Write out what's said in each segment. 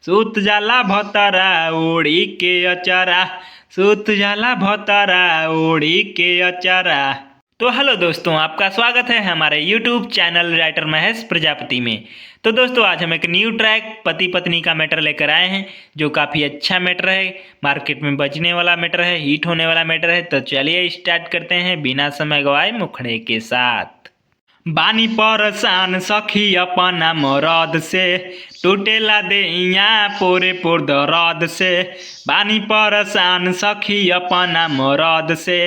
सूत जाला भतरा ओढ़ी के अचारा, सूत जाला भतरा ओढ़ी के अचारा। तो हेलो दोस्तों, आपका स्वागत है हमारे YouTube channel writer Mahesh Prajapati में। तो दोस्तों, आज हम एक न्यू ट्रैक पति पत्नी का मैटर लेकर आए हैं, जो काफ़ी अच्छा मैटर है, मार्केट में बजने वाला मैटर है, हिट होने वाला मैटर है। तो चलिए स्टार्ट करते हैं बिना समय गवाए मुखड़े के साथ। बानी परेशान सखी अपना मरद से, टूटेला देहिया पोरे पोर दर्द से। बानी परेशान सखी अपना मरद से,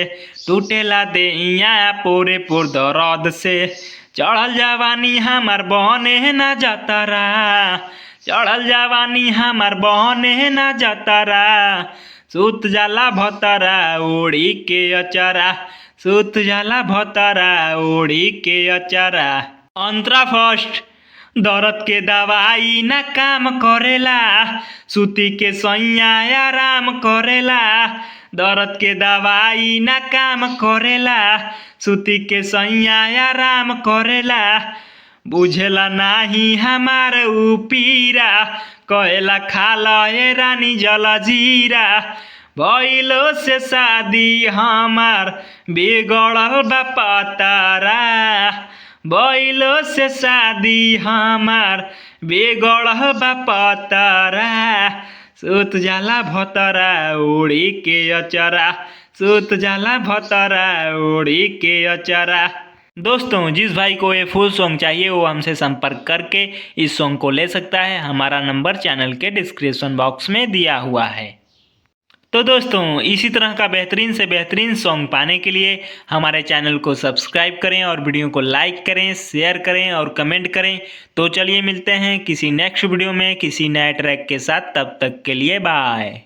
टूटेला देहिया पोरे पोर दर्द से। चढ़ल जवानी हमार बहने ना जतरा, चढ़ल जवानी हमार बहने ना जतरा। सूत जाला भतरा ओढ़ी के अचारा, सूत जाला भतरा ओढ़ी के अचारा। अंतरा फर्स्ट, दर्द के दवाई ना काम करेला, सूती के सैया आराम करेला। दर्द के दवाई ना काम करेला, सूती के सैया आराम करेला। बुझेला नाही हमार उ पीरा, कहेला खाला ए रानी जलजीरा। भइलो से शादी हमार बिगड़ल बा पतारा, भइलो से शादी हमार बिगड़ल बा पतारा। सूत जाला भतरा ओढ़ी के अचारा, सूत जाला भतरा ओढ़ी के अचारा। दोस्तों, जिस भाई को ये फुल सॉन्ग चाहिए वो हमसे संपर्क करके इस सॉन्ग को ले सकता है। हमारा नंबर चैनल के डिस्क्रिप्शन बॉक्स में दिया हुआ है। तो दोस्तों, इसी तरह का बेहतरीन से बेहतरीन सॉन्ग पाने के लिए हमारे चैनल को सब्सक्राइब करें और वीडियो को लाइक करें, शेयर करें और कमेंट करें। तो चलिए मिलते हैं किसी नेक्स्ट वीडियो में किसी नए ट्रैक के साथ। तब तक के लिए बाय।